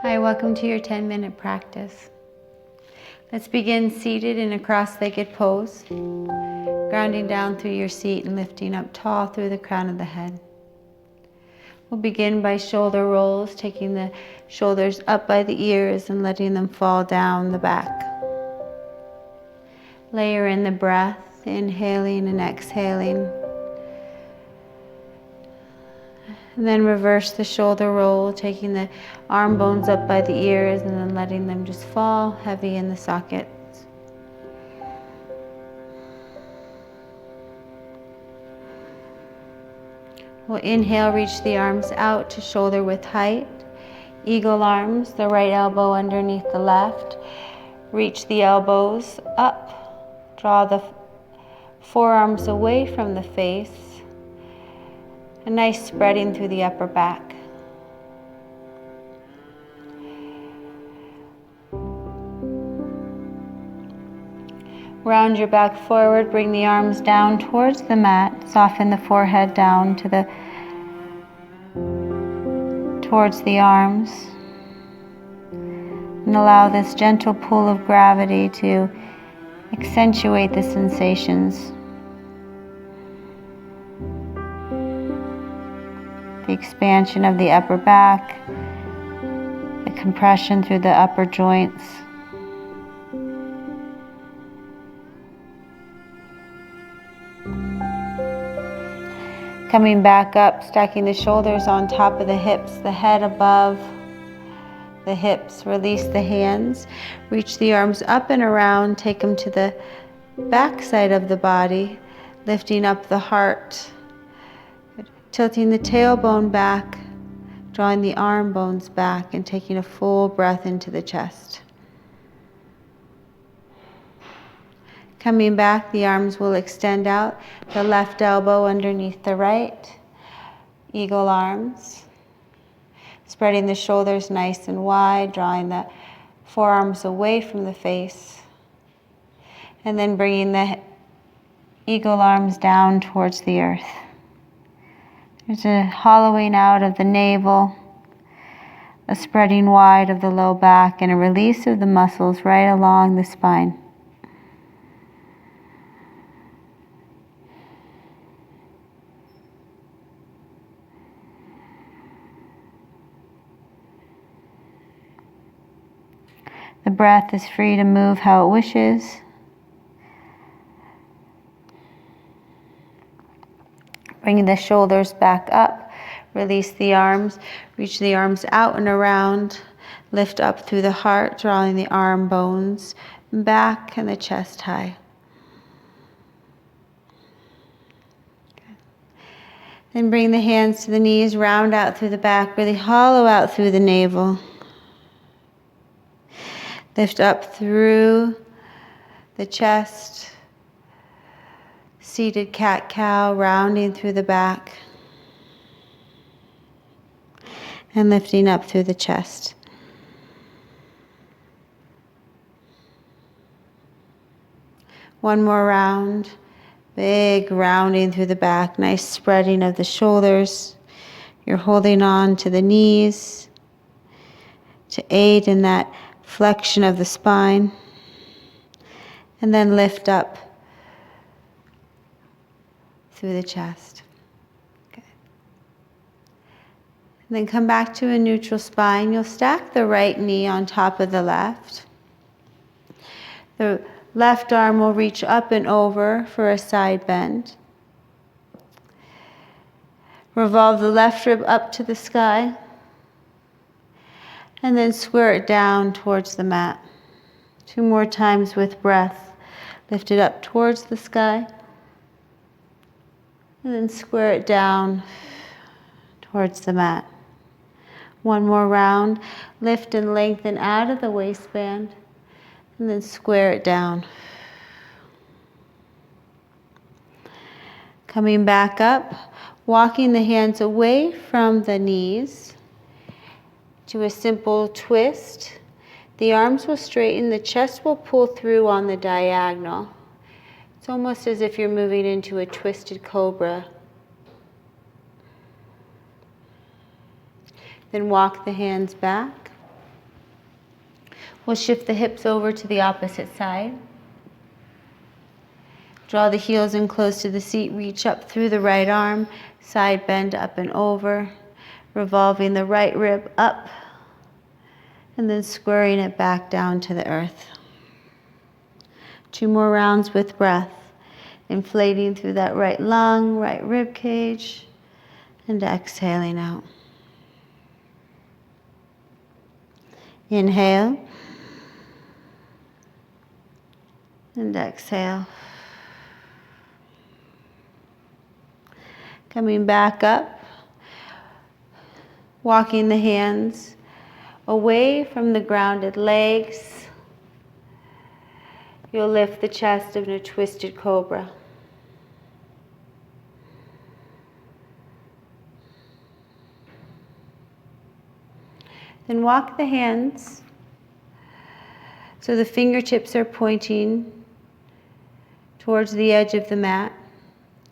Hi, welcome to your 10-minute practice. Let's begin seated in a cross-legged pose, grounding down through your seat and lifting up tall through the crown of the head. We'll begin by shoulder rolls, taking the shoulders up by the ears and letting them fall down the back. Layer in the breath, inhaling and exhaling. And then reverse the shoulder roll, taking the arm bones up by the ears and then letting them just fall heavy in the sockets. We'll inhale, reach the arms out to shoulder width height. Eagle arms, the right elbow underneath the left. Reach the elbows up. Draw the forearms away from the face. A nice spreading through the upper back. Round your back forward, bring the arms down towards the mat, soften the forehead down towards the arms, and allow this gentle pull of gravity to accentuate the sensations. The expansion of the upper back, the compression through the upper joints. Coming back up, stacking the shoulders on top of the hips, the head above the hips. Release the hands, reach the arms up and around, take them to the back side of the body, lifting up the heart. Tilting the tailbone back, drawing the arm bones back, and taking a full breath into the chest. Coming back, the arms will extend out, the left elbow underneath the right, eagle arms. Spreading the shoulders nice and wide, drawing the forearms away from the face. And then bringing the eagle arms down towards the earth. There's a hollowing out of the navel, a spreading wide of the low back, and a release of the muscles right along the spine. The breath is free to move how it wishes. Bring the shoulders back up, release the arms, reach the arms out and around, lift up through the heart, drawing the arm bones back and the chest high. Good. Then bring the hands to the knees, round out through the back, really hollow out through the navel. Lift up through the chest. Seated cat-cow, rounding through the back and lifting up through the chest. One more round, big rounding through the back, nice spreading of the shoulders. You're holding on to the knees to aid in that flexion of the spine, and then lift up through the chest. Good. And then come back to a neutral spine. You'll stack the right knee on top of the left. The left arm will reach up and over for a side bend. Revolve the left rib up to the sky. And then square it down towards the mat. 2 more times with breath. Lift it up towards the sky. And then square it down towards the mat. 1 more round. Lift and lengthen out of the waistband. And then square it down. Coming back up, walking the hands away from the knees to a simple twist. The arms will straighten, the chest will pull through on the diagonal. It's almost as if you're moving into a twisted cobra. Then walk the hands back. We'll shift the hips over to the opposite side. Draw the heels in close to the seat, reach up through the right arm, side bend up and over, revolving the right rib up, and then squaring it back down to the earth. 2 more rounds with breath, inflating through that right lung, right rib cage, and exhaling out. Inhale, and exhale. Coming back up, walking the hands away from the grounded legs. You'll lift the chest in a twisted cobra. Then walk the hands so the fingertips are pointing towards the edge of the mat.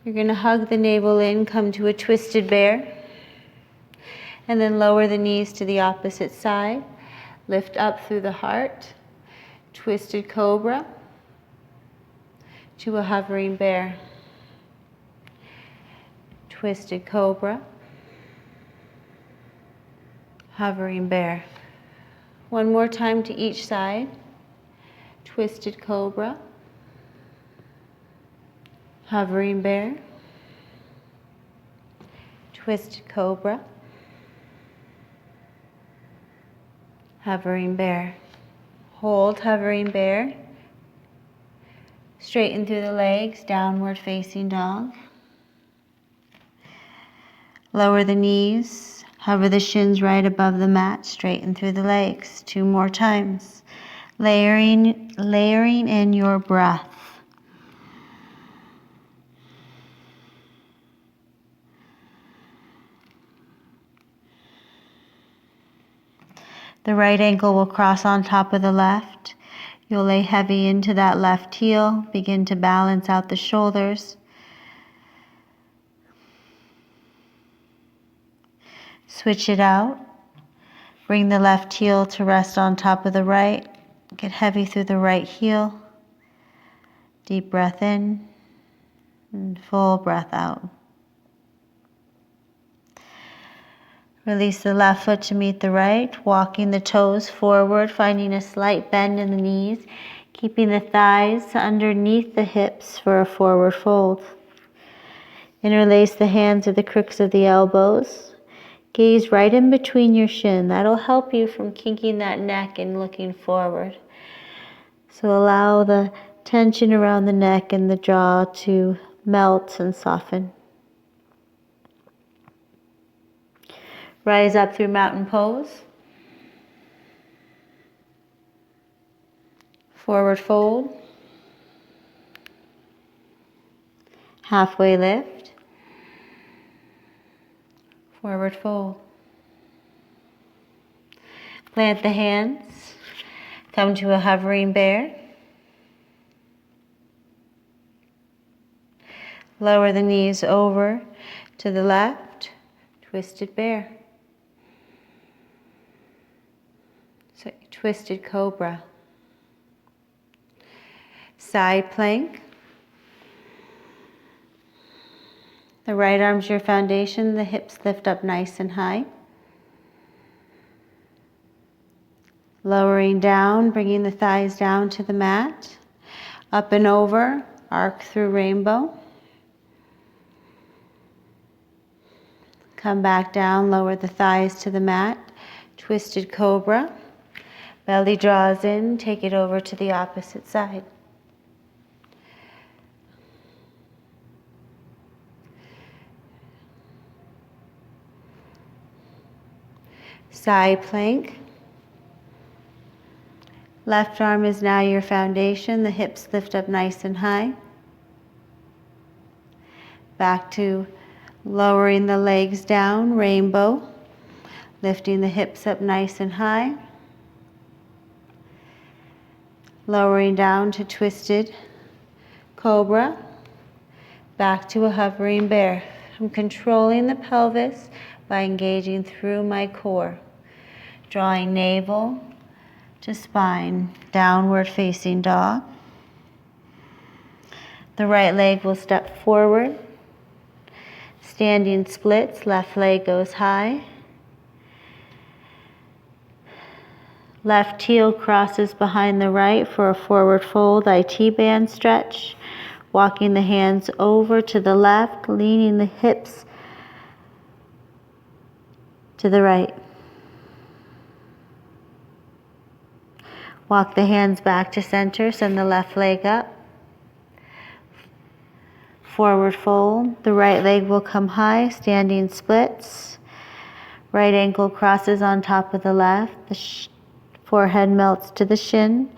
You're going to hug the navel in, come to a twisted bear, and then lower the knees to the opposite side. Lift up through the heart, twisted cobra, to a hovering bear. Twisted cobra, hovering bear. One more time to each side. Twisted cobra, hovering bear, twisted cobra, hovering bear. Hold hovering bear. Straighten through the legs, downward facing dog. Lower the knees, hover the shins right above the mat, straighten through the legs. 2 more times. Layering in your breath. The right ankle will cross on top of the left. You'll lay heavy into that left heel. Begin to balance out the shoulders. Switch it out. Bring the left heel to rest on top of the right. Get heavy through the right heel. Deep breath in and full breath out. Release the left foot to meet the right, walking the toes forward, finding a slight bend in the knees, keeping the thighs underneath the hips for a forward fold. Interlace the hands at the crooks of the elbows. Gaze right in between your shin. That'll help you from kinking that neck and looking forward. So allow the tension around the neck and the jaw to melt and soften. Rise up through mountain pose. Forward fold. Halfway lift. Forward fold. Plant the hands. Come to a hovering bear. Lower the knees over to the left. Twisted bear. So, twisted cobra. Side plank. The right arm's your foundation. The hips lift up nice and high. Lowering down, bringing the thighs down to the mat. Up and over, arc through rainbow. Come back down, lower the thighs to the mat. Twisted cobra. Belly draws in, take it over to the opposite side. Side plank. Left arm is now your foundation. The hips lift up nice and high. Back to lowering the legs down, rainbow. Lifting the hips up nice and high. Lowering down to twisted cobra. Back to a hovering bear. I'm controlling the pelvis by engaging through my core. Drawing navel to spine, downward facing dog. The right leg will step forward. Standing splits, left leg goes high. Left heel crosses behind the right for a forward fold IT band stretch. Walking the hands over to the left, leaning the hips to the right. Walk the hands back to center, send the left leg up. Forward fold, the right leg will come high, standing splits. Right ankle crosses on top of the left, the forehead melts to the shin.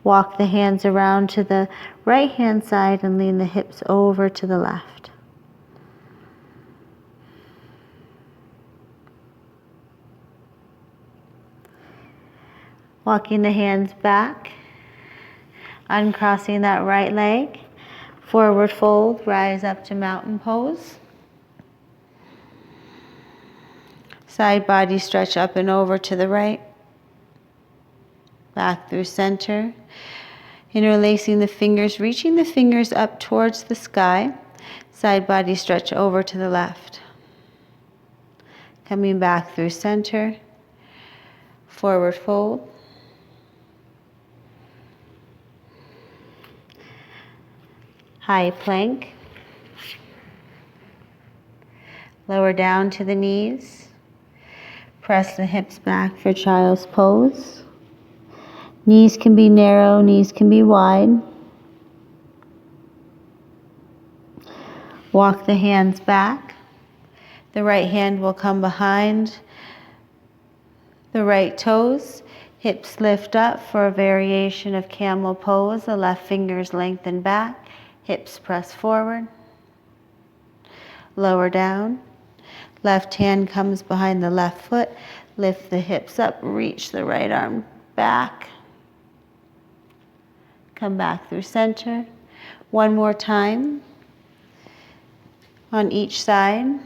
Walk the hands around to the right hand side and lean the hips over to the left. Walking the hands back, uncrossing that right leg. Forward fold, rise up to mountain pose. Side body stretch up and over to the right. Back through center. Interlacing the fingers, reaching the fingers up towards the sky. Side body stretch over to the left. Coming back through center. Forward fold. High plank. Lower down to the knees. Press the hips back for child's pose. Knees can be narrow, knees can be wide. Walk the hands back. The right hand will come behind the right toes. Hips lift up for a variation of camel pose. The left fingers lengthen back. Hips press forward. Lower down. Left hand comes behind the left foot. Lift the hips up. Reach the right arm back. Come back through center. One more time on each side.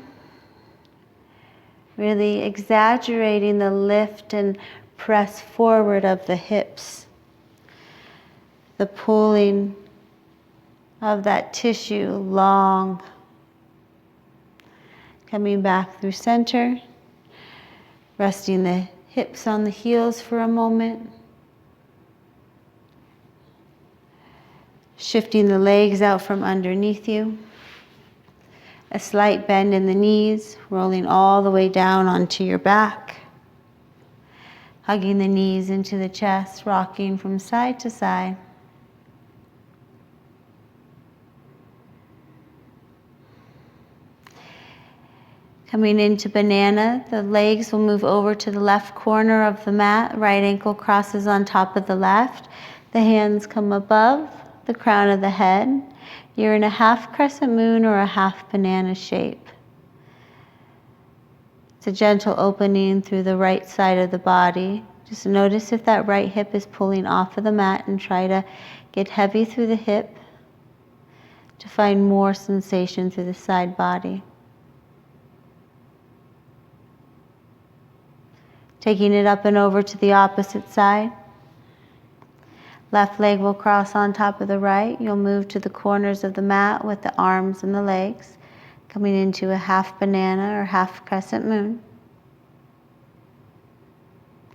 Really exaggerating the lift and press forward of the hips. The pulling of that tissue long. Coming back through center. Resting the hips on the heels for a moment. Shifting the legs out from underneath you. A slight bend in the knees, rolling all the way down onto your back. Hugging the knees into the chest, rocking from side to side. Coming into banana, the legs will move over to the left corner of the mat. Right ankle crosses on top of the left. The hands come above the crown of the head. You're in a half crescent moon or a half banana shape. It's a gentle opening through the right side of the body. Just notice if that right hip is pulling off of the mat and try to get heavy through the hip to find more sensation through the side body. Taking it up and over to the opposite side. Left leg will cross on top of the right. You'll move to the corners of the mat with the arms and the legs, coming into a half banana or half crescent moon.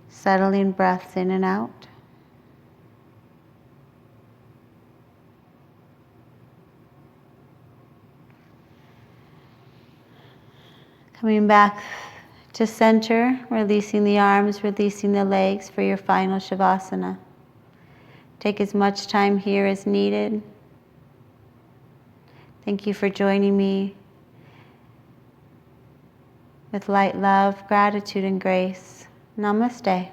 Settling breaths in and out. Coming back to center, releasing the arms, releasing the legs for your final Shavasana. Take as much time here as needed. Thank you for joining me. With light love, gratitude, and grace. Namaste.